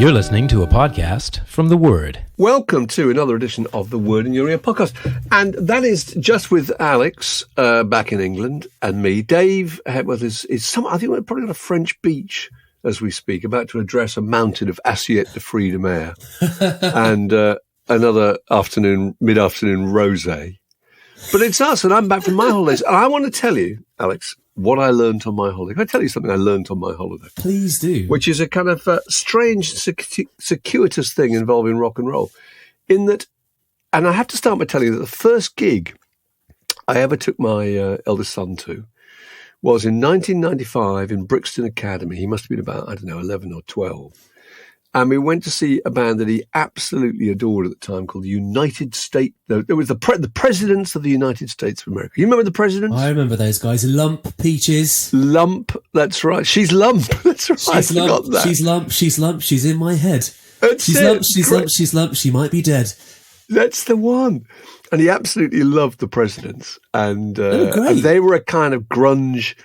You're listening to a podcast from The Word. Welcome to another edition of the Word in Your Ear podcast. And that is just with Alex back in England and me. Dave Hepworth is I think we're probably on a French beach as we speak, about to address a mountain of assiette de fruits de mer and another mid-afternoon rosé. But it's us, and I'm back from my holidays. And I want to tell you, Alex, what I learned on my holiday. Can I tell you something I learned on my holiday? Please do. Which is a kind of strange, circuitous thing involving rock and roll. In that, and I have to start by telling you that the first gig I ever took my eldest son to was in 1995 in Brixton Academy. He must have been about, 11 or 12. And we went to see a band that he absolutely adored at the time called the United States. No, it was the Presidents of the United States of America. You remember the Presidents? I remember those guys. Lump, Peaches. Lump, that's right. She's Lump, that's right. She's Lump, she's Lump, she's in my head. She's Lump, she might be dead. That's the one. And he absolutely loved the Presidents. And they were a kind of grunge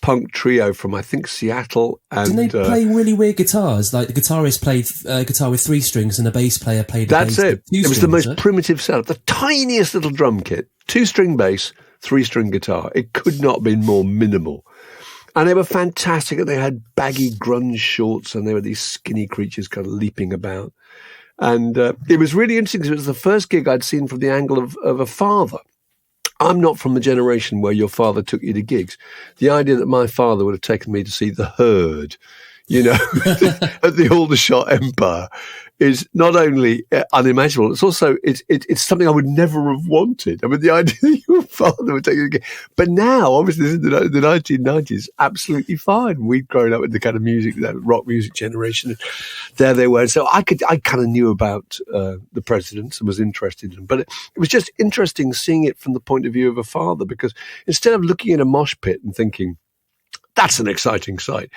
punk trio from, I think, Seattle. And didn't they play really weird guitars? Like the guitarist played guitar with 3 strings and the bass player played That's bass it. with 2 strings, was the most primitive setup. The tiniest little drum kit. 2-string bass, 3-string guitar. It could not have been more minimal. And they were fantastic. And they had baggy grunge shorts and they were these skinny creatures kind of leaping about. And it was really interesting because it was the first gig I'd seen from the angle of a father. I'm not from the generation where your father took you to gigs. The idea that my father would have taken me to see The Herd, at the Aldershot Empire, is not only unimaginable, it's also it's something I would never have wanted. I mean, the idea that your father would take you to a gig. But now, obviously, this is the 1990s, absolutely fine. We'd grown up with the kind of music, that rock music generation. And there they were. So I kind of knew about the Presidents and was interested in them. But it was just interesting seeing it from the point of view of a father, because instead of looking at a mosh pit and thinking, that's an exciting sight,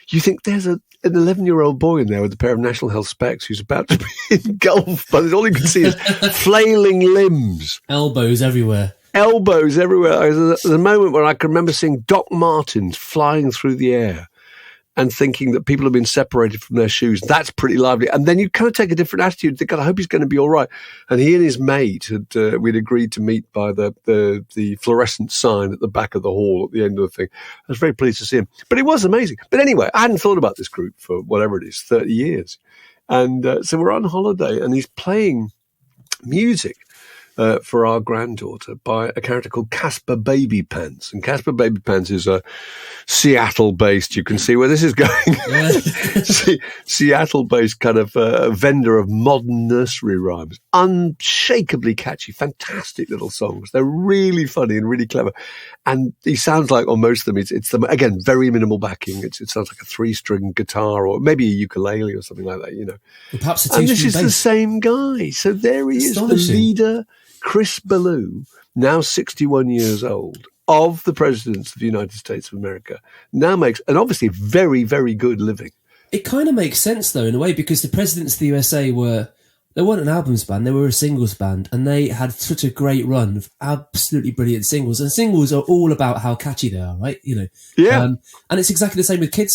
you think there's an 11-year-old boy in there with a pair of National Health specs who's about to be engulfed, but all you can see is flailing limbs. Elbows everywhere. There's a moment where I can remember seeing Doc Martens flying through the air and thinking that people have been separated from their shoes. That's pretty lively. And then you kind of take a different attitude and think, God, I hope he's going to be all right. And he and his mate we'd agreed to meet by the fluorescent sign at the back of the hall at the end of the thing. I was very pleased to see him. But it was amazing. But anyway, I hadn't thought about this group for whatever it is, 30 years. And so we're on holiday and he's playing music for our granddaughter by a character called Caspar Babypants. And Caspar Babypants is a Seattle-based, you can see where this is going, Seattle-based kind of vendor of modern nursery rhymes. Unshakably catchy, fantastic little songs. They're really funny and really clever. And he sounds like, on most of them, it's them, again, very minimal backing. It sounds like a 3-string guitar or maybe a ukulele or something like that, Or perhaps and this is bass. The same guy. So there he is, the leader, Chris Ballew, now 61 years old, of the Presidents of the United States of America, now makes an obviously very, very good living. It kind of makes sense, though, in a way, because the Presidents of the USA they weren't an albums band, they were a singles band, and they had such a great run of absolutely brilliant singles. And singles are all about how catchy they are, right? Yeah. And it's exactly the same with kids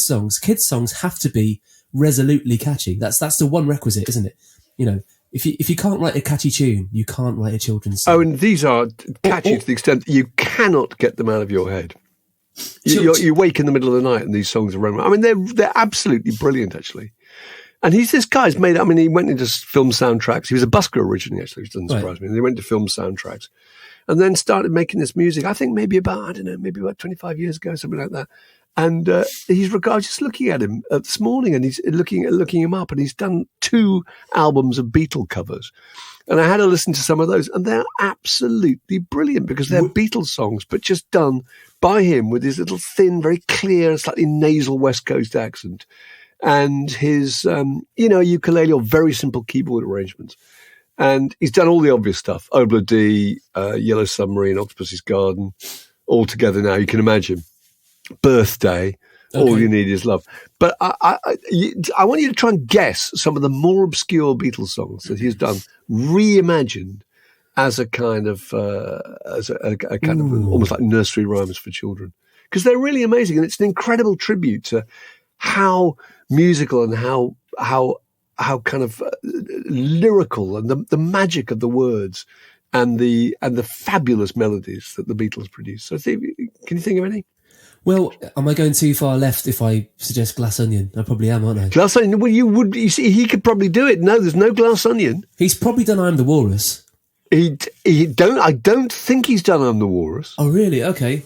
songs. Kids songs have to be resolutely catchy. That's the one requisite, isn't it? If you can't write a catchy tune, you can't write a children's song. Oh, and these are catchy to the extent that you cannot get them out of your head. You wake in the middle of the night and these songs are running. I mean, they're absolutely brilliant, actually. And this guy's made, he went into film soundtracks. He was a busker originally, actually, which doesn't surprise me. And he went to film soundtracks and then started making this music, I think maybe about 25 years ago, something like that. And I was just looking at him this morning, and he's looking him up, and he's done 2 albums of Beatles covers. And I had to listen to some of those, and they're absolutely brilliant because they're Beatles songs, but just done by him with his little thin, very clear, slightly nasal West Coast accent, and his ukulele or very simple keyboard arrangements. And he's done all the obvious stuff: Obla D, Yellow Submarine, Octopus's Garden, all together now. You can imagine. Birthday, okay. All You Need Is Love. But I want you to try and guess some of the more obscure Beatles songs that he's done, reimagined as a kind of almost like nursery rhymes for children, because they're really amazing, and it's an incredible tribute to how musical and how kind of lyrical and the magic of the words and the fabulous melodies that the Beatles produced. So, can you think of any? Well, am I going too far left if I suggest Glass Onion? I probably am, aren't I? Glass Onion? Well, you see, he could probably do it. No, there's no Glass Onion. He's probably done I'm the Walrus. I don't think he's done I'm the Walrus. Oh, really? Okay.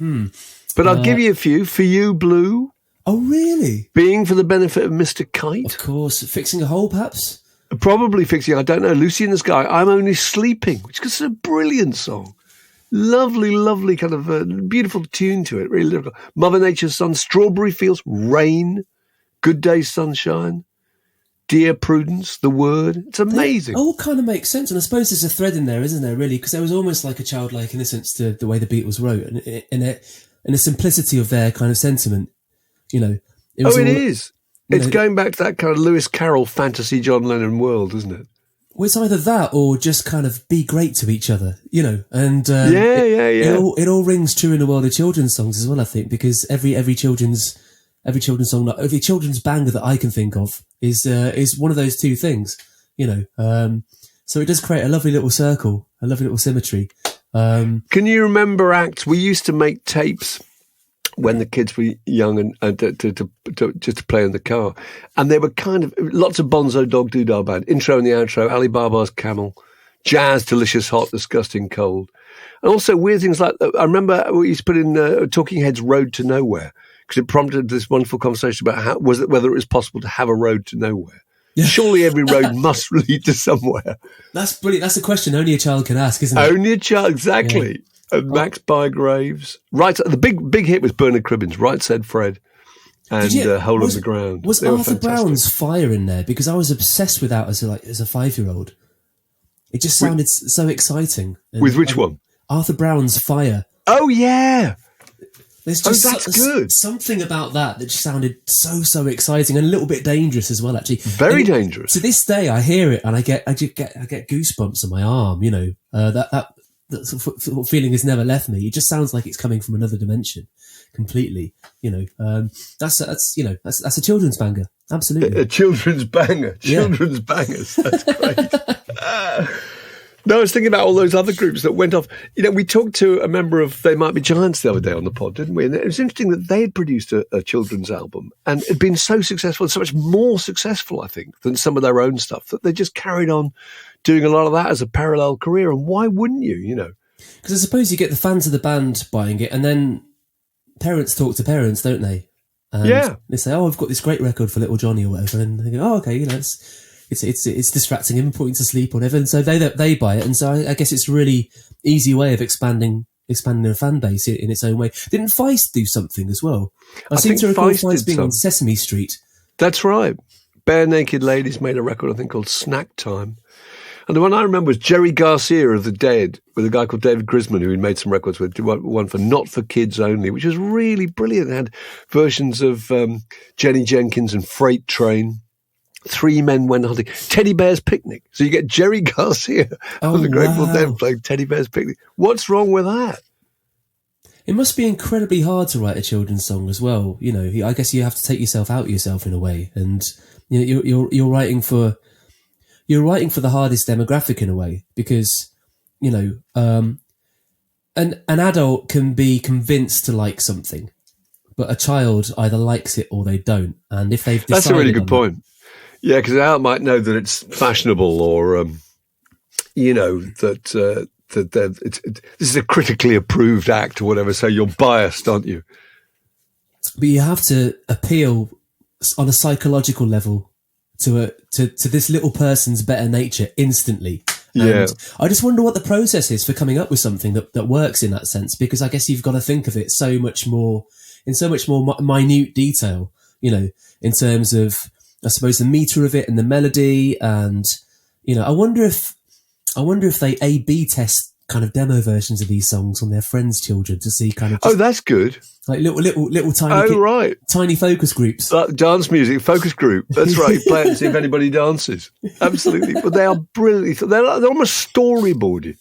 But I'll give you a few. For You, Blue. Oh, really? Being for the Benefit of Mr. Kite. Of course. Fixing a Hole, perhaps? Probably Fixing, I don't know. Lucy in the Sky. I'm Only Sleeping, which is a brilliant song. Lovely, lovely kind of beautiful tune to it. Really lyrical. Mother Nature's Son, Strawberry Fields, Rain, Good Day, Sunshine, Dear Prudence, The Word. It's amazing. It all kind of makes sense. And I suppose there's a thread in there, isn't there, really? Because there was almost like a childlike innocence to the way the Beatles wrote and the simplicity of their kind of sentiment. You know, it is. It's going back to that kind of Lewis Carroll fantasy John Lennon world, isn't it? Well, it's either that or just kind of be great to each other, you know. And It all rings true in the world of children's songs as well, I think, because every children's song, every children's banger that I can think of is one of those two things, you know. So it does create a lovely little circle, a lovely little symmetry. Can you remember acts? We used to make tapes when the kids were young and to play in the car. And they were kind of lots of Bonzo Dog Doodah Band, intro and the outro, Ali Baba's Camel, Jazz, Delicious Hot, Disgusting Cold. And also weird things like, I remember we used to put in Talking Heads' Road to Nowhere, because it prompted this wonderful conversation about whether it was possible to have a road to nowhere. Yeah. Surely every road must lead to somewhere. That's brilliant. That's a question only a child can ask, isn't it? Only a child, exactly. Yeah. And Max Bygraves. The big hit was Bernard Cribbins, Right Said Fred, and Hole in the Ground. Was Arthur Brown's Fire in there? Because I was obsessed with that as a 5-year-old. It just sounded so exciting. With which one? Arthur Brown's Fire. Oh, yeah. There's just that's good. Something about that just sounded so exciting and a little bit dangerous as well, actually. Very dangerous. To this day, I hear it and I get goosebumps on my arm. You know, that sort of feeling has never left me. It just sounds like it's coming from another dimension, completely. You know, that's a children's banger. Absolutely, a children's banger. Children's bangers. That's great. No, I was thinking about all those other groups that went off. You know, we talked to a member of They Might Be Giants the other day on the pod, didn't we? And it was interesting that they had produced a children's album and it had been so successful, and so much more successful, I think, than some of their own stuff, that they just carried on doing a lot of that as a parallel career. And why wouldn't you, you know? Because I suppose you get the fans of the band buying it, and then parents talk to parents, don't they? And they say, oh, I've got this great record for little Johnny or whatever. And they go, oh, okay, you know, it's distracting him, putting to sleep or whatever. And so they buy it. And so I guess it's a really easy way of expanding their fan base in its own way. Didn't Feist do something as well? I seem to recall Feist being on Sesame Street. That's right. Bare Naked Ladies made a record, I think, called Snack Time. And the one I remember was Jerry Garcia of The Dead, with a guy called David Grisman, who he made some records with, one for Not For Kids Only, which was really brilliant. It had versions of Jenny Jenkins and Freight Train, Three Men Went Hunting, Teddy Bear's Picnic. So you get Jerry Garcia of the Grateful Dead playing Teddy Bear's Picnic. What's wrong with that? It must be incredibly hard to write a children's song as well. You know, I guess you have to take yourself out yourself in a way, and you know, you're writing for the hardest demographic in a way, because you know, an adult can be convinced to like something, but a child either likes it or they don't. And if they've decided, that's a really good point. Yeah, because an adult might know that it's fashionable, or you know that this is a critically approved act or whatever. So you're biased, aren't you? But you have to appeal on a psychological level to this little person's better nature instantly. And I just wonder what the process is for coming up with something that works in that sense, because I guess you've got to think of it in so much more minute detail, you know, in terms of, I suppose, the meter of it and the melody. And, you know, I wonder if they A/B test kind of demo versions of these songs on their friends' children to see kind of. Oh, that's good. Like little tiny, tiny focus groups. Dance music focus group. That's right. You play it and see if anybody dances. Absolutely. But they are brilliantly. They're almost storyboarded.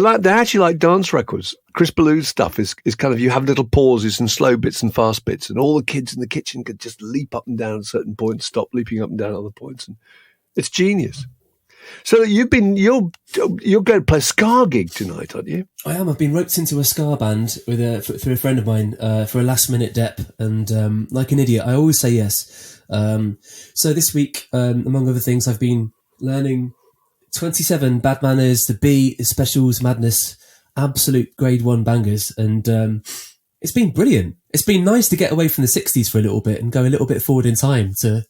They're actually like dance records. Chris Ballew's stuff is kind of, you have little pauses and slow bits and fast bits, and all the kids in the kitchen could just leap up and down at certain points, stop leaping up and down at other points, and it's genius. So you're going to play a ska gig tonight, aren't you? I am. I've been roped into a ska band through a friend of mine for a last minute dep, and like an idiot, I always say yes. So this week, among other things, I've been learning 27 Bad Manners, The Beat, Specials, Madness, absolute grade 1 bangers, and it's been brilliant. It's been nice to get away from the 60s for a little bit and go a little bit forward in time to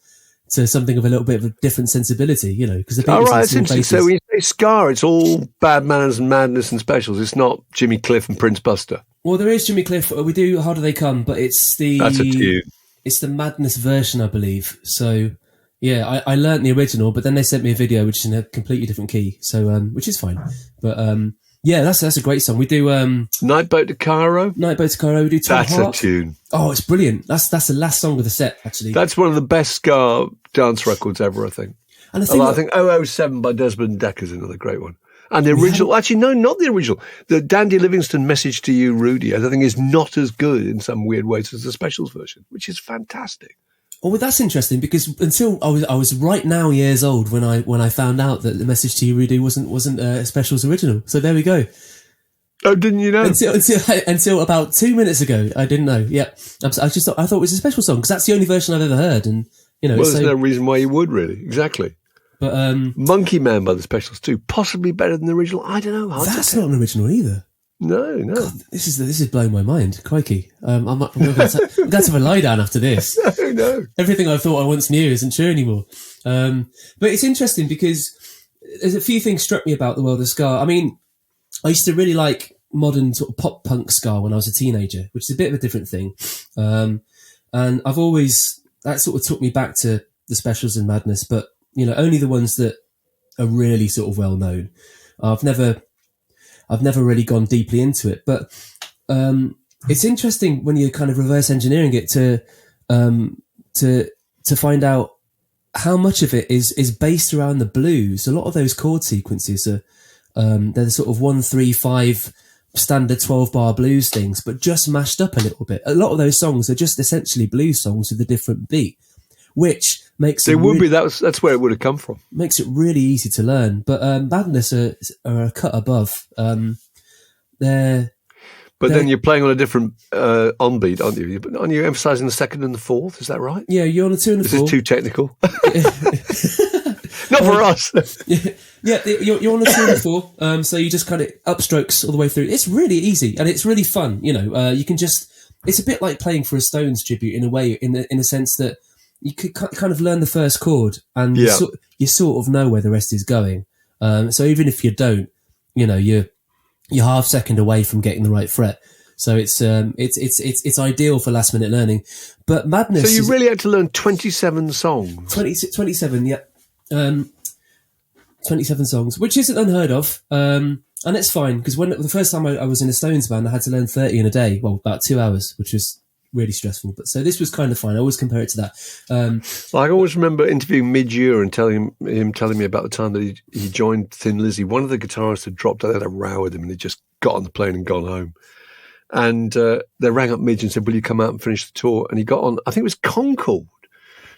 something of a little bit of a different sensibility, because the Beatles. All right, that's interesting. So when you say ska, it's all Bad Manners and Madness and Specials. It's not Jimmy Cliff and Prince Buster. Well, there is Jimmy Cliff. We do Harder They Come, but that's a tune. It's the Madness version, I believe. So yeah, I learnt the original, but then they sent me a video which is in a completely different key, so which is fine. But yeah, that's a great song. We do Night Boat to Cairo. Night Boat to Cairo. We do Tom That's Hart. a tune. Oh, it's brilliant. That's the last song of the set, actually. That's one of the best ska dance records ever, I think. And I think 007 by Desmond Dekker is another great one. And the original, actually, no, not the original. The Dandy Livingstone Message to You, Rudy, I think is not as good in some weird ways as the Specials version, which is fantastic. Oh, well, that's interesting, because until I was right now years old when I found out that the Message to You, Rudy wasn't Specials original. So there we go. Oh, didn't you know? Until about 2 minutes ago, I didn't know. Yeah, I thought it was a special song because that's the only version I've ever heard, and well, there's no reason why you would really. Exactly. But Monkey Man by the Specials too, possibly better than the original. I don't know. That's not an original either. No. God, this is blowing my mind. Crikey, I'm going to have a lie down after this. No. Everything I thought I once knew isn't true anymore. But it's interesting because there's a few things struck me about the world of ska. I mean, I used to really like modern sort of pop punk ska when I was a teenager, which is a bit of a different thing. And I've always, that sort of took me back to the Specials and Madness, but only the ones that are really sort of well known. I've never really gone deeply into it, but it's interesting when you're kind of reverse engineering it to find out how much of it is based around the blues. A lot of those chord sequences are they're the sort of 1-3-5 standard 12-bar blues things, but just mashed up a little bit. A lot of those songs are just essentially blues songs with a different beat, which makes that's where it would have come from. Makes it really easy to learn. But Madness are a cut above. But then you're playing on a different on-beat, aren't you? Aren't you emphasising the second and the fourth? Is that right? Yeah, you're on a 2 and a 4. This is too technical. Not for us. Yeah, you're on a 2 and a 4. So you just kind of upstrokes all the way through. It's really easy and it's really fun. You can just. It's a bit like playing for a Stones tribute in a way, in the sense that you could kind of learn the first chord and you sort of know where the rest is going. So even if you don't, you're half second away from getting the right fret. So it's ideal for last minute learning. But Madness. So you really had to learn 27 songs. 27, yeah. 27 songs, which isn't unheard of. And it's fine because when the first time I was in a Stones band, I had to learn 30 in a day. Well, about 2 hours, which was really stressful. But so this was kind of fine. I always compare it to that. I always remember interviewing mid-year and telling me about the time that he joined Thin Lizzy. One of the guitarists had dropped out. They had a row with him and he just got on the plane and gone home. And they rang up Midge and said, will you come out and finish the tour? And he got on, I think it was Concorde.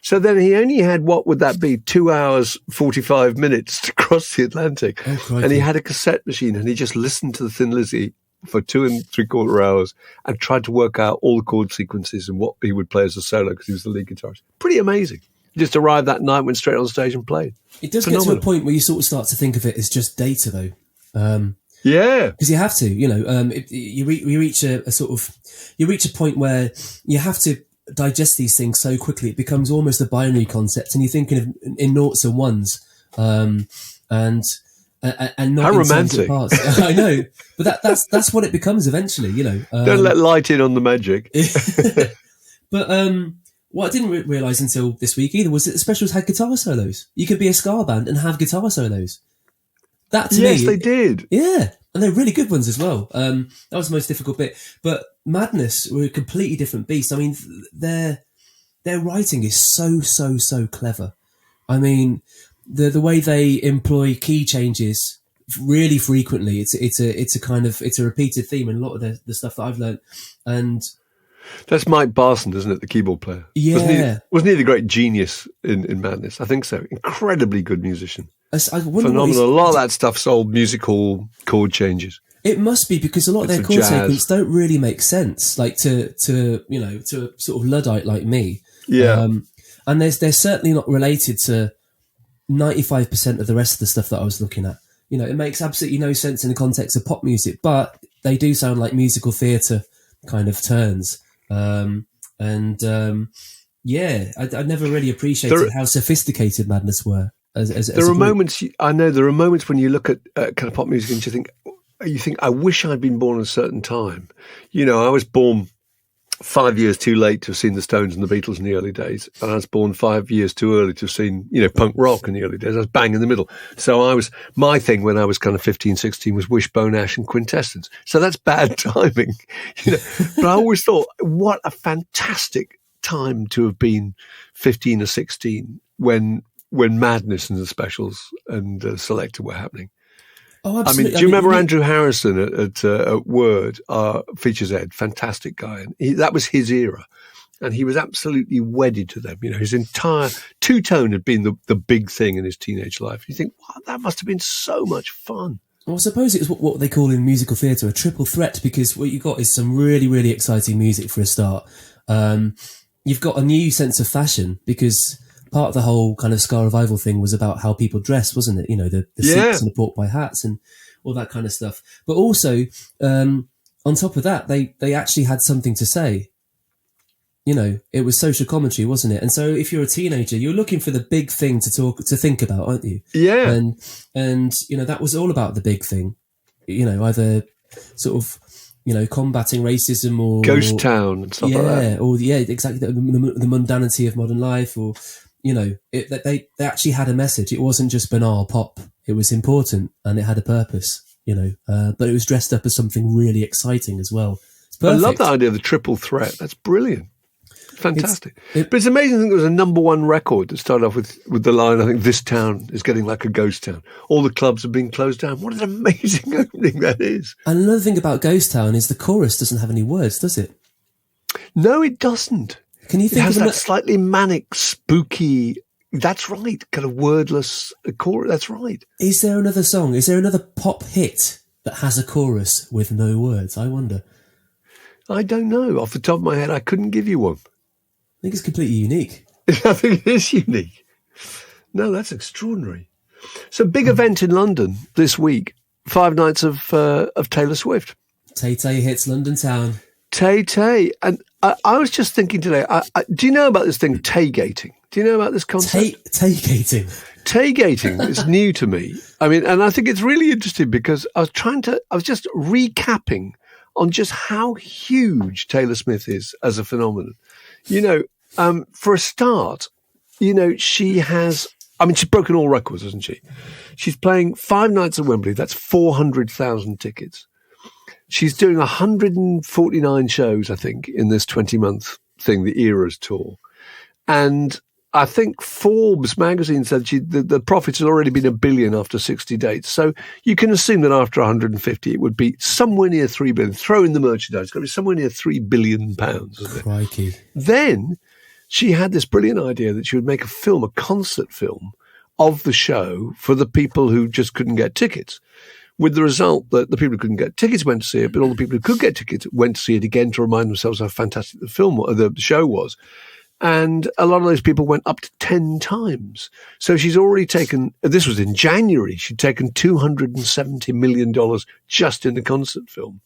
So then he only had, what would that be, 2 hours, 45 minutes to cross the Atlantic. Oh, and he had a cassette machine and he just listened to the Thin Lizzy for 2 3/4 hours and tried to work out all the chord sequences and what he would play as a solo because he was the lead guitarist. Pretty amazing. He just arrived that night, went straight on stage and played. It does get to a point where you sort of start to think of it as just data, though. Yeah, because you have to. You reach a point where you have to digest these things so quickly it becomes almost a binary concept, and you're thinking of in noughts and ones, and not how in romantic. Parts. I know, but that's what it becomes eventually. Don't let light in on the magic. But what I didn't realise until this week either was that the Specials had guitar solos. You could be a ska band and have guitar solos. That to me, yes, they did. Yeah, and they're really good ones as well. That was the most difficult bit. But Madness were a completely different beast. I mean, their writing is so clever. I mean, the way they employ key changes really frequently. It's a repeated theme in a lot of the stuff that I've learned. And that's Mike Barson, isn't it? The keyboard player. Yeah. Wasn't he the great genius in Madness? I think so. Incredibly good musician. Phenomenal. A lot of that stuff sold musical chord changes. It must be, because a lot of their chord sequences don't really make sense, like to a sort of Luddite like me. Yeah. And they're certainly not related to 95% of the rest of the stuff that I was looking at. You know, it makes absolutely no sense in the context of pop music, but they do sound like musical theatre kind of turns. I never really appreciated how sophisticated Madness were. There are moments when you look at kind of pop music and you think, I wish I'd been born at a certain time. You know, I was born 5 years too late to have seen the Stones and the Beatles in the early days, and I was born 5 years too early to have seen, punk rock in the early days. I was bang in the middle. So my thing when I was kind of 15, 16 was Wishbone Ash and Quintessence. So that's bad timing, But I always thought, what a fantastic time to have been 15 or 16 when Madness and the Specials and Selector were happening. Oh, absolutely. Do you remember Andrew Harrison at Word, features ed, fantastic guy, and that was his era, and he was absolutely wedded to them. His entire two-tone had been the big thing in his teenage life. You think, wow, that must have been so much fun. Well, I suppose it was what they call in musical theatre a triple threat, because what you got is some really, really exciting music for a start. You've got a new sense of fashion, because part of the whole kind of ska revival thing was about how people dress, wasn't it? The suits and the pork pie hats and all that kind of stuff. But also, on top of that, they actually had something to say. It was social commentary, wasn't it? And so if you're a teenager, you're looking for the big thing to think about, aren't you? Yeah. And that was all about the big thing. Either sort of, combating racism or Ghost Town and stuff like that. Or exactly the mundanity of modern life, or they actually had a message. It wasn't just banal pop. It was important and it had a purpose, but it was dressed up as something really exciting as well. I love that idea of the triple threat. That's brilliant. Fantastic. But it's amazing to think there was a number one record that started off with the line, I think, this town is getting like a ghost town. All the clubs are being closed down. What an amazing opening that is. And another thing about Ghost Town is the chorus doesn't have any words, does it? No, it doesn't. Can you think it has that slightly manic, spooky, that's right, kind of wordless chorus. That's right. Is there another song? Is there another pop hit that has a chorus with no words? I wonder. I don't know. Off the top of my head, I couldn't give you one. I think it's completely unique. I think it is unique. No, that's extraordinary. So, big event in London this week. 5 nights of Taylor Swift. Tay-Tay hits London town. Tay-Tay. And I was just thinking today, do you know about this thing, Tay-gating? Do you know about this concept? Tay-gating. Tay-gating is new to me. And I think it's really interesting because I was just recapping on just how huge Taylor Swift is as a phenomenon. For a start, she has, she's broken all records, hasn't she? She's playing 5 nights at Wembley. That's 400,000 tickets. She's doing 149 shows, I think, in this 20-month thing, the Eras tour. And I think Forbes magazine said the profits had already been $1 billion after 60 dates. So you can assume that after 150, it would be somewhere near $3 billion. Throw in the merchandise, it's got to be somewhere near £3 billion. Crikey. Then she had this brilliant idea that she would make a concert film of the show for the people who just couldn't get tickets. With the result that the people who couldn't get tickets went to see it, but all the people who could get tickets went to see it again to remind themselves how fantastic the show was. And a lot of those people went up to 10 times. So she's already taken, this was in January, she'd taken $270 million just in the concert film.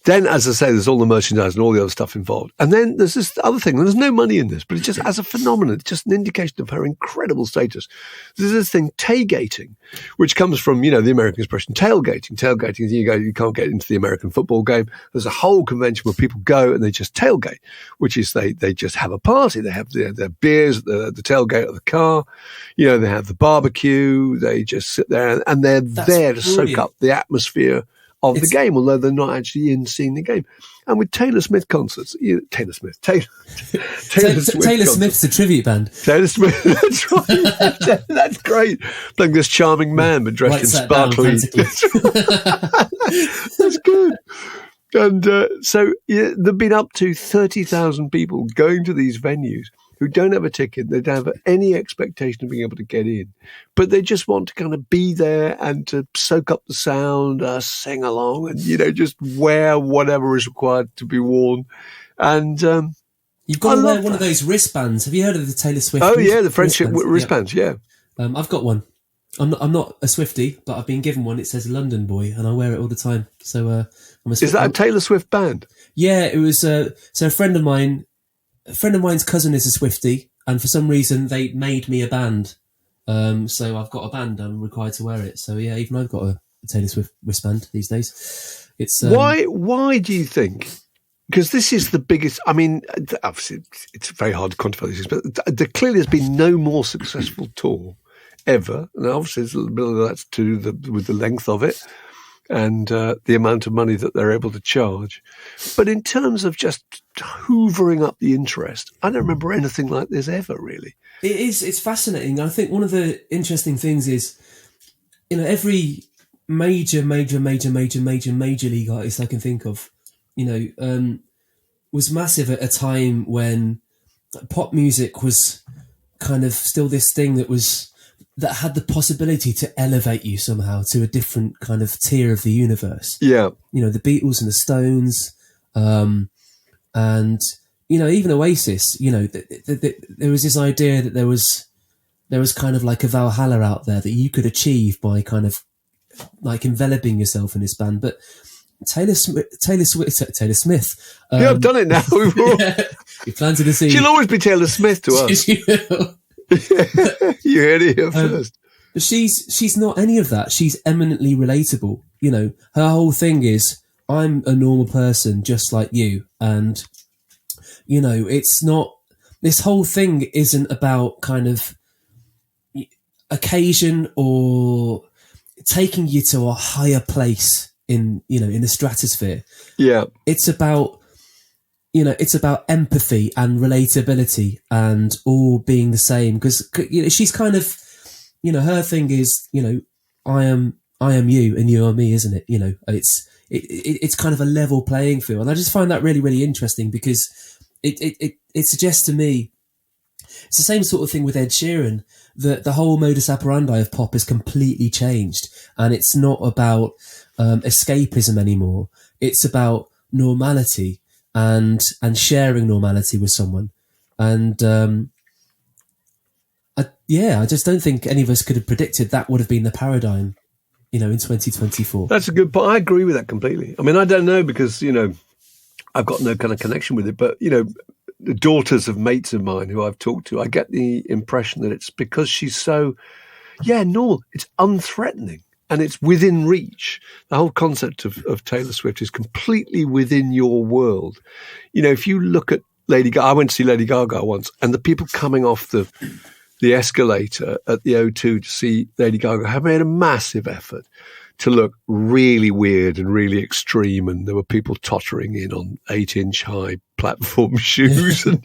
Then, as I say, there's all the merchandise and all the other stuff involved. And then there's this other thing. There's no money in this, but it's just as a phenomenon, it's just an indication of her incredible status. There's this thing, Tay-gating, which comes from, the American expression tailgating. Tailgating is you can't get into the American football game. There's a whole convention where people go and they just tailgate, which is they just have a party. They have their beers at the tailgate of the car. They have the barbecue. They just sit there and they're there to soak up the atmosphere of the game, although they're not actually in seeing the game. And with Taylor Smith concerts, Taylor Smith's a tribute band. Taylor Smith, that's right. That's great. Playing this charming man, but dressed in sparkly. That's good. And there've been up to 30,000 people going to these venues who don't have a ticket. They don't have any expectation of being able to get in, but they just want to kind of be there and to soak up the sound, sing along, and just wear whatever is required to be worn. And you've got to wear one of those wristbands. Have you heard of the Taylor Swift? Oh yeah, the friendship wristbands. Yeah. I've got one. I'm not a Swiftie, but I've been given one. It says London Boy, and I wear it all the time. So I'm a Is that a Taylor Swift band? Yeah, it was. So a friend of mine's cousin is a Swiftie, and for some reason they made me a band. So I've got a band. I'm required to wear it. So yeah, even I've got a Taylor Swift wristband these days. It's why do you think? Because this is the biggest. I mean, obviously it's very hard to quantify these things, but there clearly has been no more successful tour ever. And obviously there's a little bit of that to do with the length of it and the amount of money that they're able to charge. But in terms of just hoovering up the interest, I don't remember anything like this ever, really. It's fascinating. I think one of the interesting things is, every major league artist I can think of, was massive at a time when pop music was kind of still this thing that had the possibility to elevate you somehow to a different kind of tier of the universe. Yeah. The Beatles and the Stones, and, even Oasis, there was this idea that there was kind of like a Valhalla out there that you could achieve by kind of like enveloping yourself in this band. But Taylor Smith. Yeah, I've done it now. You planted a seed. She'll always be Taylor Smith to us. You heard it here first. But she's not any of that. She's eminently relatable. Her whole thing is, I'm a normal person just like you. And, it's not, this whole thing isn't about kind of occasion or taking you to a higher place in the stratosphere. Yeah. It's about empathy and relatability and all being the same, because she's kind of, her thing is, I am you and you are me, isn't it? It's kind of a level playing field, and I just find that really, really interesting, because it suggests to me it's the same sort of thing with Ed Sheeran, that the whole modus operandi of pop has completely changed, and it's not about escapism anymore. It's about normality and sharing normality with someone. And I just don't think any of us could have predicted that would have been the paradigm, in 2024. That's a good point. I agree with that completely. I mean, I don't know, because, I've got no kind of connection with it, but, the daughters of mates of mine who I've talked to, I get the impression that it's because she's so, normal. It's unthreatening. And it's within reach. The whole concept of Taylor Swift is completely within your world. If you look at Lady Gaga, I went to see Lady Gaga once, and the people coming off the escalator at the O2 to see Lady Gaga have made a massive effort to look really weird and really extreme. And there were people tottering in on 8-inch high platform shoes, and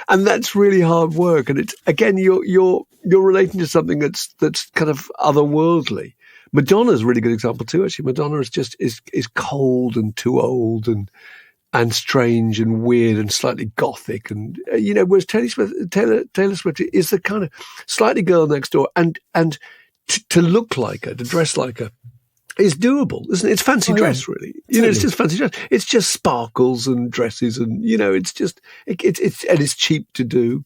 and that's really hard work. And it's, again, you're relating to something that's kind of otherworldly. Madonna's a really good example too. Actually, Madonna is cold and too old and strange and weird and slightly gothic, and whereas Taylor Swift is the kind of slightly girl next door, and to look like her, to dress like her, is doable, isn't it? It's fancy dress, really. Totally. It's just fancy dress. It's just sparkles and dresses, and it's just it's cheap to do,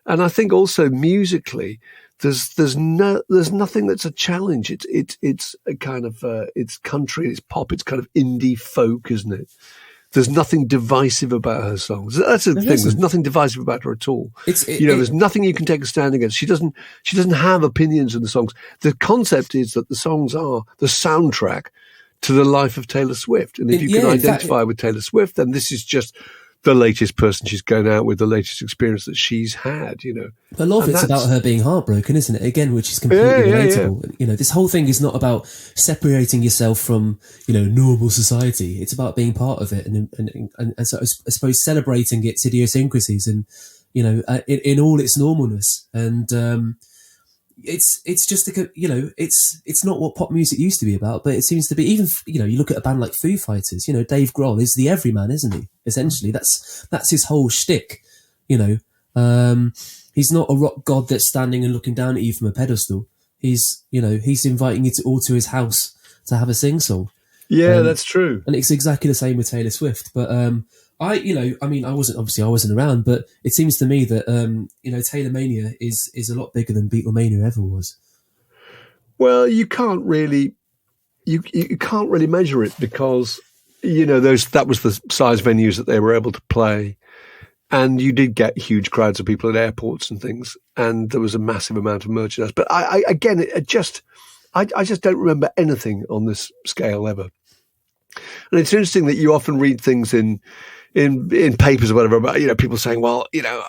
and I think also musically, There's nothing that's a challenge. It's a kind of it's country, it's pop, it's kind of indie folk, isn't it? There's nothing divisive about her songs. That's the thing. There's nothing divisive about her at all. There's nothing you can take a stand against. She doesn't have opinions in the songs. The concept is that the songs are the soundtrack to the life of Taylor Swift, and if you can identify with Taylor Swift, then this is just the latest person she's going out with, the latest experience that she's had, A lot of it's about her being heartbroken, isn't it? Again, which is completely relatable. Yeah. This whole thing is not about separating yourself from, normal society. It's about being part of it and so I suppose celebrating its idiosyncrasies and, in all its normalness. And, it's just it's not what pop music used to be about, but it seems to be. Even you look at a band like Foo Fighters. Dave Grohl is the everyman, isn't he? Essentially, that's his whole shtick. He's not a rock god that's standing and looking down at you from a pedestal. He's inviting you to his house to have a sing song. Yeah, that's true. And it's exactly the same with Taylor Swift. But I wasn't around, but it seems to me that Taylor Mania is a lot bigger than Beatlemania ever was. Well, you can't really measure it because that was the size venues that they were able to play, and you did get huge crowds of people at airports and things, and there was a massive amount of merchandise. But I just don't remember anything on this scale ever. And it's interesting that you often read things in papers or whatever about, people saying, well,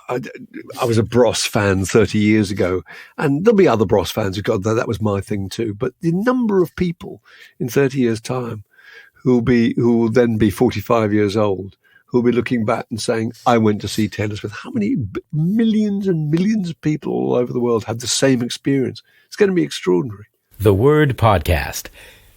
I was a Bros fan 30 years ago, and there'll be other Bros fans who got that was my thing too. But the number of people in 30 years' time who will then be 45 years old, who will be looking back and saying, I went to see Taylor Swift. How many millions and millions of people all over the world had the same experience? It's going to be extraordinary. The Word Podcast.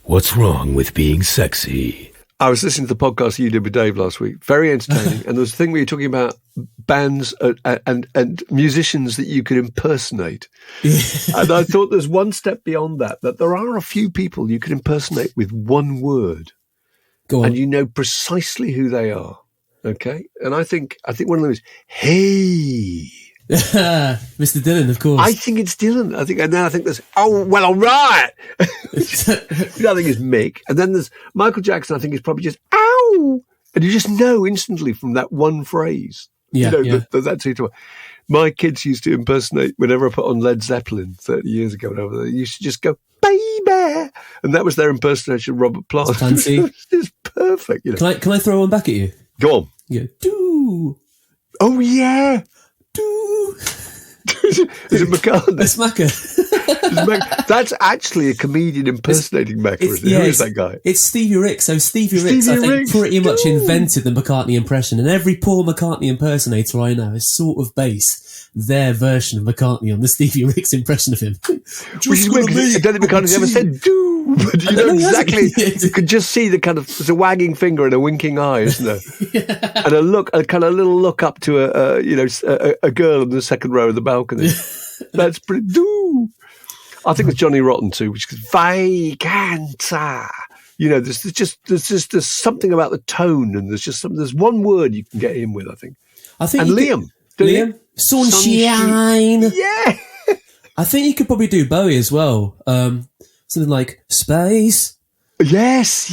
What's wrong with being sexy? I was listening to the podcast you did with Dave last week. Very entertaining. And there was a thing where you're talking about bands and musicians that you could impersonate. And I thought there's one step beyond that there are a few people you could impersonate with one word. Go on. And you know precisely who they are. Okay? And I think one of them is, hey. Mr. Dylan, of course. I think it's Dylan. And then I think there's, oh, well, all right. I think it's Mick. And then there's Michael Jackson. I think it's probably just, ow. And you just know instantly from that one phrase. Yeah. That's it. My kids used to impersonate, whenever I put on Led Zeppelin 30 years ago, whatever, they used to just go, baby. And that was their impersonation of Robert Plant. That's fancy. It's perfect. Can I throw one back at you? Go on. Yeah. Do. Oh, yeah. Do. Is it McCartney? It's Macca. That's actually a comedian impersonating Macca, isn't it? Who is that guy? It's Stevie Ricks. So Stevie Ricks, I think, pretty much invented the McCartney impression, and every Paul McCartney impersonator I know is sort of based their version of McCartney on the Stevie Ricks impression of him. Which is weird, I don't think McCartney's ever said "do," but you know exactly. You could just see the kind of, there's a wagging finger and a winking eye, isn't there? And a kind of little look up to a girl in the second row of the balcony. That's pretty do. I think it's Johnny Rotten too, which is Vacanza. There's something about the tone, and there's one word you can get in with. I think Liam, sunshine. Yeah. I think you could probably do Bowie as well. Something like space. Yes,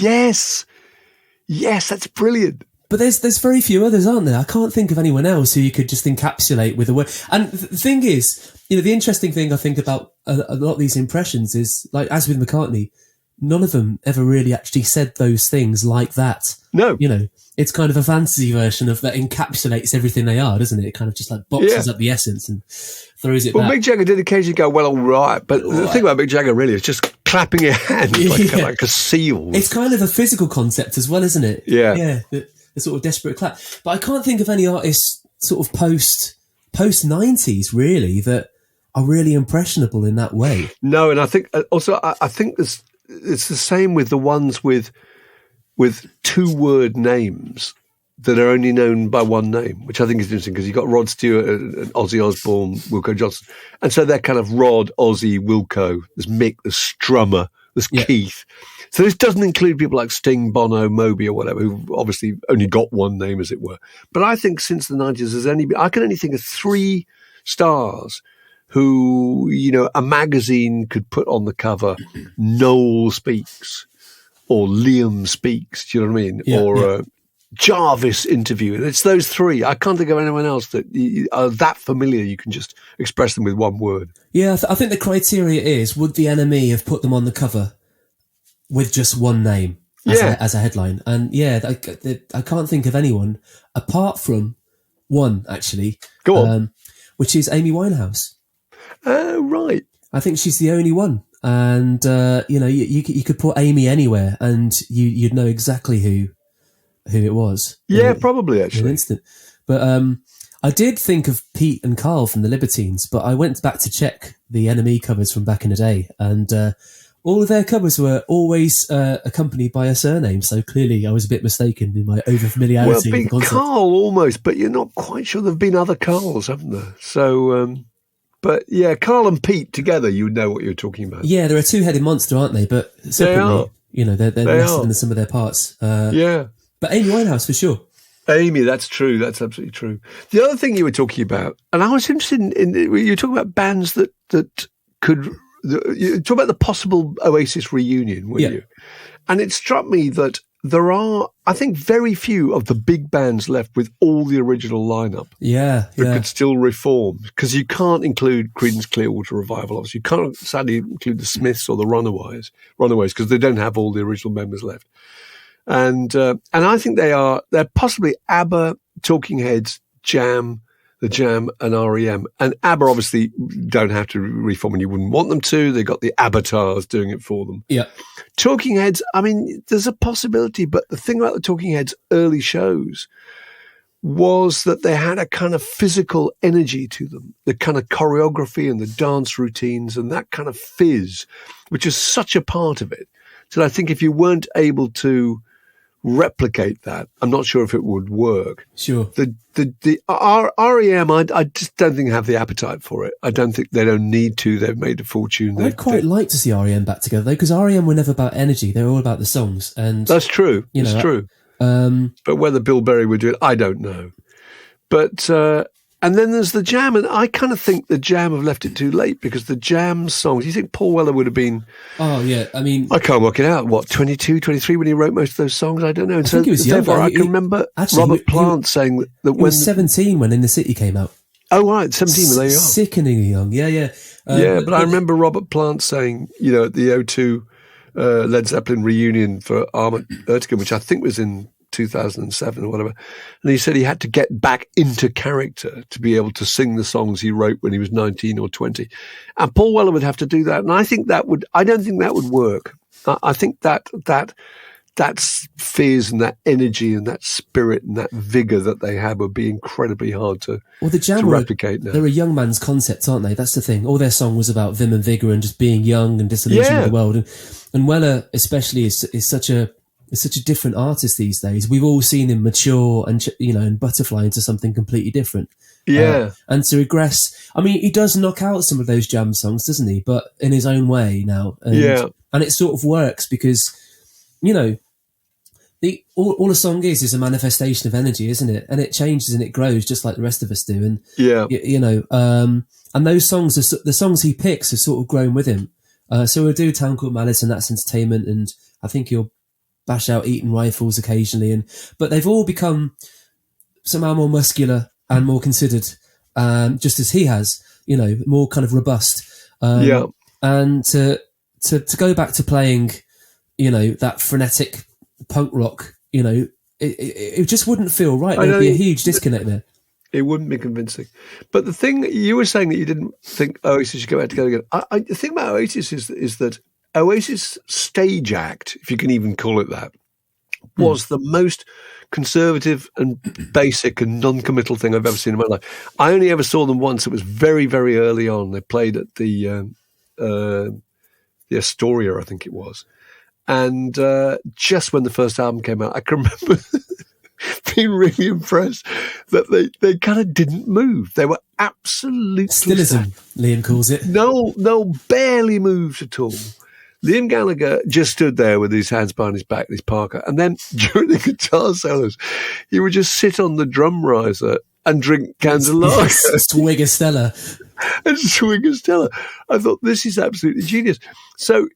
that's brilliant. But there's very few others, aren't there? I can't think of anyone else who you could just encapsulate with a word. And the thing is, the interesting thing I think about a lot of these impressions is, like, as with McCartney, none of them ever really actually said those things like that. No. It's kind of a fantasy version of that encapsulates everything they are, doesn't it? It kind of just like boxes up the essence and throws it back. Well, Mick Jagger did occasionally go, well, all right. But the thing about Mick Jagger really is just clapping your hands like a seal. It's kind of a physical concept as well, isn't it? Yeah. Yeah. The sort of desperate clap. But I can't think of any artists sort of post 90s really that are really impressionable in that way. No, and I think also I think it's the same with the ones with 2-word names that are only known by one name, which I think is interesting because you've got Rod Stewart and Ozzy Osbourne, Wilco Johnson, and so they're kind of Rod, Ozzy, Wilco. There's Mick, there's Strummer, there's Keith. So this doesn't include people like Sting, Bono, Moby or whatever, who've obviously only got one name, as it were. But I think since the 90s, I can only think of 3 stars who, a magazine could put on the cover, Noel speaks, or Liam speaks, do you know what I mean? Yeah, Jarvis interview. It's those 3. I can't think of anyone else that are that familiar you can just express them with one word. Yeah, I think the criteria is, would the NME have put them on the cover with just one name? as a headline. And I can't think of anyone apart from one, actually. Go on. Which is Amy Winehouse. Right. I think she's the only one. And, you could put Amy anywhere and you'd know exactly who it was. Yeah, probably, actually. In an instant. But I did think of Pete and Carl from the Libertines, but I went back to check the NME covers from back in the day, and all of their covers were always accompanied by a surname, so clearly I was a bit mistaken in my over-familiarity with the concept. Carl almost, but you're not quite sure. There have been other Carls, haven't there? So... But yeah, Carl and Pete together, you would know what you're talking about. Yeah, they're a two-headed monster, aren't they? But separately, they're lesser than some of their parts. Yeah. But Amy Winehouse, for sure. Amy, that's true. That's absolutely true. The other thing you were talking about, and I was interested in you were talking about bands that could, you talk about the possible Oasis reunion, weren't you? And it struck me that there are, I think, very few of the big bands left with all the original lineup. That could still reform, because you can't include Creedence Clearwater Revival. Obviously, you can't sadly include the Smiths or the Runaways because they don't have all the original members left. And I think they're possibly ABBA, Talking Heads, Jam, the Jam, and REM. And ABBA obviously don't have to reform, and you wouldn't want them to. They got the avatars doing it for them. Yeah. Talking Heads, I mean, there's a possibility, but the thing about the Talking Heads early shows was that they had a kind of physical energy to them, the kind of choreography and the dance routines and that kind of fizz, which is such a part of it. So I think if you weren't able to replicate that, I'm not sure if it would work. Sure. The REM, I just don't think have the appetite for it. I don't think they don't need to. They've made a fortune. I'd quite like to see REM back together though, because REM were never about energy. They were all about the songs, and that's true. It's true. But whether Bill Berry would do it, I don't know. But and then there's the Jam, and I kind of think the Jam have left it too late, because the Jam songs, you think Paul Weller would have been... Oh, yeah, I mean... I can't work it out. What, 22, 23 when he wrote most of those songs? I don't know. And I think he was young. I can remember Robert Plant saying that when... He was 17 when In the City came out. Oh, right, 17, well, there you are. Sickeningly young, yeah. But I remember Robert Plant saying, at the O2 Led Zeppelin reunion for Armored Ertigan, which I think was in 2007 or whatever, and he said he had to get back into character to be able to sing the songs he wrote when he was 19 or 20, and Paul Weller would have to do that, and I don't think that would work. I think that fizz and that energy and that spirit and that vigor that they have would be incredibly hard to replicate now. They're a young man's concept, aren't they? That's the thing. All their song was about vim and vigor and just being young and disillusioned with the world, and Weller especially is such a different artist these days. We've all seen him mature and butterfly into something completely different. Yeah. And to regress, I mean, he does knock out some of those Jam songs, doesn't he? But in his own way now. And it sort of works because, all a song is a manifestation of energy, isn't it? And it changes and it grows just like the rest of us do. And, and those songs, the songs he picks have sort of grown with him. So we'll do Town Called Malice, and that's entertainment. And I think he'll bash out Eaton Rifles occasionally, but they've all become somehow more muscular and more considered, just as he has, more kind of robust. And to go back to playing, that frenetic punk rock, it just wouldn't feel right. There'd be a huge disconnect there. It wouldn't be convincing. But the thing you were saying that you didn't think Oasis should go back together again. The thing about Oasis is that Oasis stage act, if you can even call it that, was the most conservative and basic and non-committal thing I've ever seen in my life. I only ever saw them once. It was very, very early on. They played at the Astoria, I think it was. And just when the first album came out, I can remember being really impressed that they kind of didn't move. They were absolutely Stillism, Liam calls it. No, barely moved at all. Liam Gallagher just stood there with his hands behind his back, this parka, and then during the guitar solos, he would just sit on the drum riser and drink cans of lager. Swig a Stella. And swig a Stella. I thought, this is absolutely genius. So,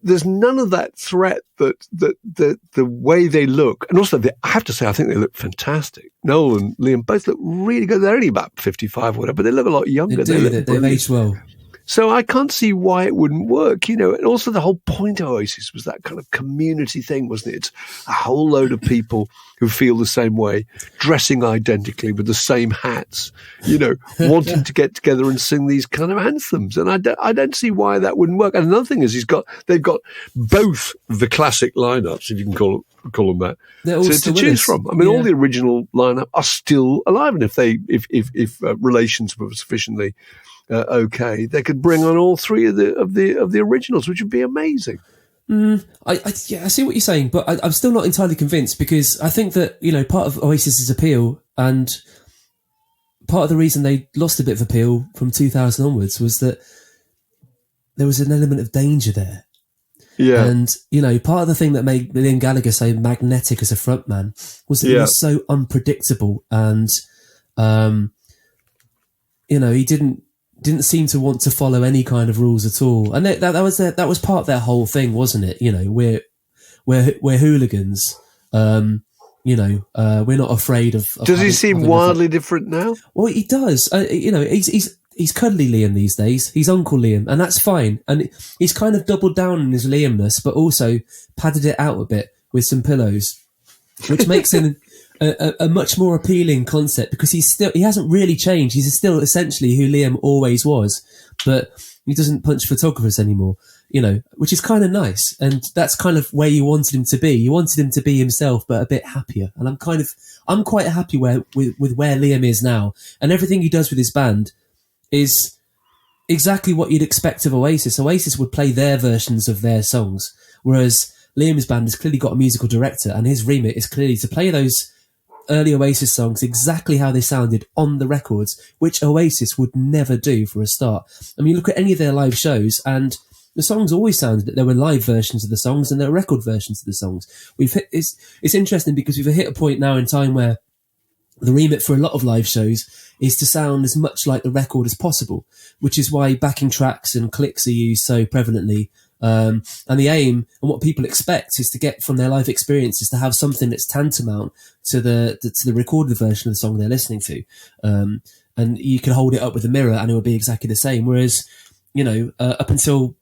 there's none of that threat that the way they look, and also I have to say, I think they look fantastic. Noel and Liam both look really good. They're only about 55 or whatever, but they look a lot younger. They've aged well. So I can't see why it wouldn't work, And also the whole point of Oasis was that kind of community thing, wasn't it? It's a whole load of people who feel the same way, dressing identically with the same hats, wanting to get together and sing these kind of anthems. And I don't see why that wouldn't work. And another thing is they've got both the classic lineups, if you can call them that, to choose from. I mean, all the original lineup are still alive, and if relations were sufficiently okay, they could bring on all three of the originals, which would be amazing. I see what you're saying, but I'm still not entirely convinced, because I think that, part of Oasis's appeal, and part of the reason they lost a bit of appeal from 2000 onwards, was that there was an element of danger there. Yeah. And, part of the thing that made Liam Gallagher so magnetic as a frontman was that he was so unpredictable, and, he didn't seem to want to follow any kind of rules at all. And that was part of their whole thing, wasn't it? We're hooligans. We're not afraid of does he seem wildly different now? Well, he does. He's Cuddly Liam these days. He's Uncle Liam, and that's fine. And he's kind of doubled down on his Liamness, but also padded it out a bit with some pillows, which makes him a much more appealing concept, because he hasn't really changed. He's still essentially who Liam always was, but he doesn't punch photographers anymore, which is kind of nice. And that's kind of where you wanted him to be. You wanted him to be himself, but a bit happier. And I'm quite happy with where Liam is now. And everything he does with his band is exactly what you'd expect of Oasis. Oasis would play their versions of their songs, whereas Liam's band has clearly got a musical director, and his remit is clearly to play those early Oasis songs exactly how they sounded on the records, which Oasis would never do for a start. I mean, look at any of their live shows, and the songs always sounded that there were live versions of the songs and there were record versions of the songs. It's interesting, because we've hit a point now in time where the remit for a lot of live shows is to sound as much like the record as possible, which is why backing tracks and clicks are used so prevalently. And the aim and what people expect is to get from their life experiences to have something that's tantamount to the recorded version of the song they're listening to. And you can hold it up with a mirror and it will be exactly the same. Whereas, up until,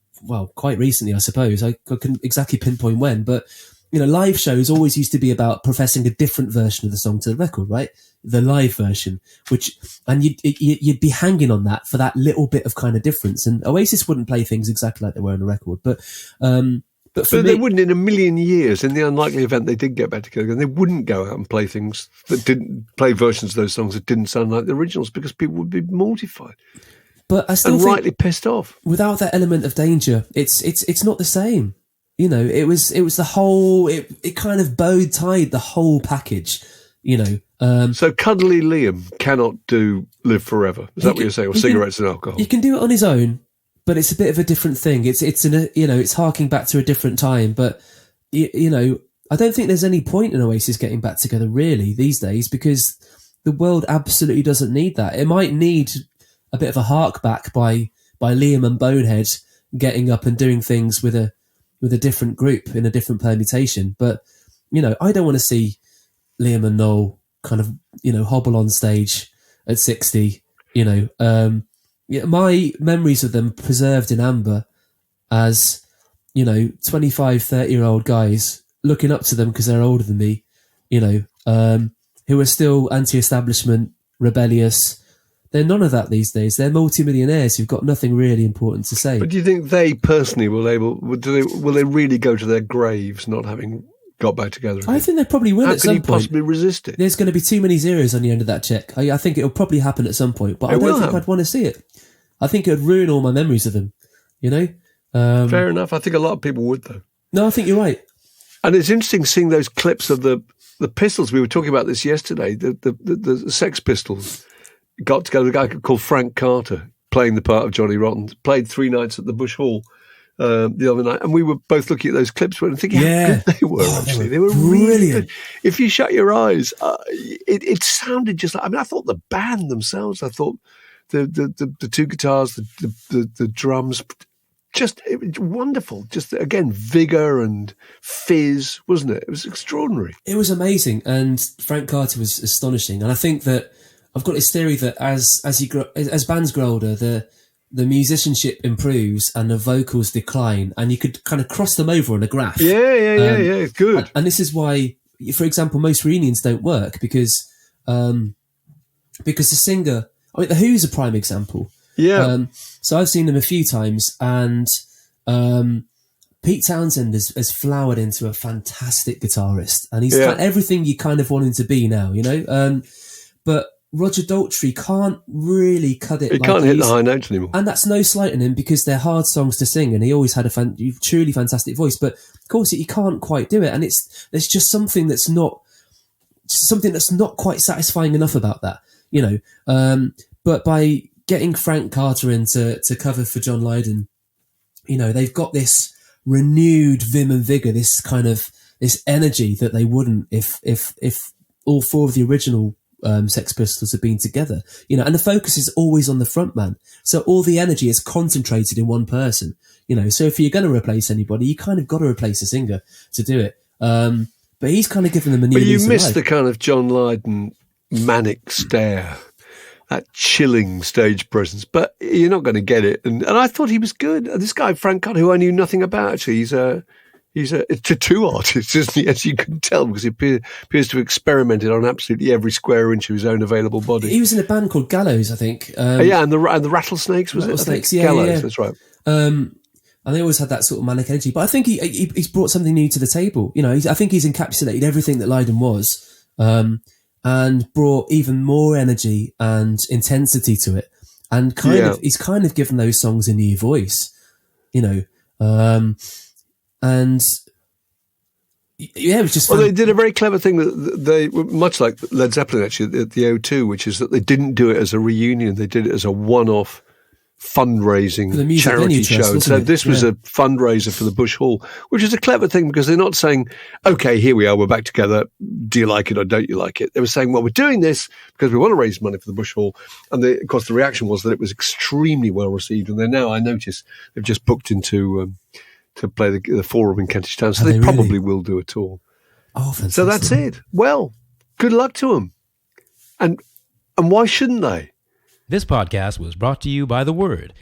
quite recently, I suppose, I couldn't exactly pinpoint when, but, live shows always used to be about professing a different version of the song to the record, right? The live version, and you'd be hanging on that for that little bit of kind of difference. And Oasis wouldn't play things exactly like they were on the record, but they wouldn't, in a million years, in the unlikely event they did get back together, and they wouldn't go out and play things that didn't play versions of those songs that didn't sound like the originals, because people would be mortified. But I still think, rightly pissed off. Without that element of danger, it's not the same. It was the whole. It kind of tied the whole package. So Cuddly Liam cannot do Live Forever. Is that what you're saying? Or cigarettes and alcohol? He can do it on his own, but it's a bit of a different thing. It's harking back to a different time. But I don't think there's any point in Oasis getting back together really these days, because the world absolutely doesn't need that. It might need a bit of a hark back by Liam and Bonehead getting up and doing things with a different group in a different permutation. But I don't want to see Liam and Noel kind of hobble on stage at 60. My memories of them preserved in amber as 25, 30-year-old guys looking up to them because they're older than me, who are still anti-establishment, rebellious. They're none of that these days. They're multimillionaires who've got nothing really important to say. But do you think they personally will they really go to their graves not having got back together again? I think they probably will at some point. How can you possibly resist it? There's going to be too many zeros on the end of that check. I think it'll probably happen at some point, but I don't think I'd want to see it. I think it would ruin all my memories of them, Fair enough. I think a lot of people would, though. No, I think you're right. And it's interesting seeing those clips of the Pistols. We were talking about this yesterday. The Sex Pistols got together, a guy called Frank Carter, playing the part of Johnny Rotten, played 3 nights at the Bush Hall the other night, and we were both looking at those clips and thinking how good they were. Actually, they were really good. If you shut your eyes, it sounded just like. I mean, I thought the band themselves. I thought the 2 guitars, the drums, just wonderful. Just again, vigor and fizz, wasn't it? It was extraordinary. It was amazing, and Frank Carter was astonishing. And I think that I've got this theory that as bands grow older, the musicianship improves and the vocals decline, and you could kind of cross them over on a graph. Yeah. Good. And this is why, for example, most reunions don't work because the singer. I mean, the Who's a prime example. Yeah. So I've seen them a few times, and Pete Townsend has flowered into a fantastic guitarist, and he's got everything you kind of want him to be now, you know. But Roger Daltrey can't really cut it. He can't hit the high notes anymore. And that's no slight on him because they're hard songs to sing, and he always had a truly fantastic voice. But of course, he can't quite do it, and there's just something that's not quite satisfying enough about that, you know. But by getting Frank Carter in to cover for John Lydon, you know, they've got this renewed vim and vigor, this kind of this energy that they wouldn't if all four of the original Sex Pistols had been together, you know. And the focus is always on the front man, so all the energy is concentrated in one person, you know. So if you're going to replace anybody, you kind of got to replace a singer to do it. But he's kind of given them a new. But you missed life. the kind of John Lydon manic stare, that chilling stage presence. But you're not going to get it. And I thought he was good. This guy Frank Carter, who I knew nothing about, actually, he's a tattoo artist, isn't he? As you can tell, because he appears to have experimented on absolutely every square inch of his own available body. He was in a band called Gallows, I think. And the Rattlesnakes, was Rattlesnakes, it? Gallows, that's right. And they always had that sort of manic energy. But I think he's brought something new to the table. You know, I think he's encapsulated everything that Lydon was, and brought even more energy and intensity to it. And he's kind of given those songs a new voice, you know. And yeah, it was just fun. Well, they did a very clever thing that they, much like Led Zeppelin actually at the O2, which is that they didn't do it as a reunion. They did it as a one-off fundraising charity show. So this was a fundraiser for the Bush Hall, which is a clever thing because they're not saying, okay, here we are, we're back together. Do you like it or don't you like it? They were saying, well, we're doing this because we want to raise money for the Bush Hall. And of course, the reaction was that it was extremely well received. And they're now, I notice, they've just booked into to play the Forum in Kentish Town. So they probably will do a tour. Oh, fantastic. So that's it. Well, good luck to them. And why shouldn't they? This podcast was brought to you by The Word.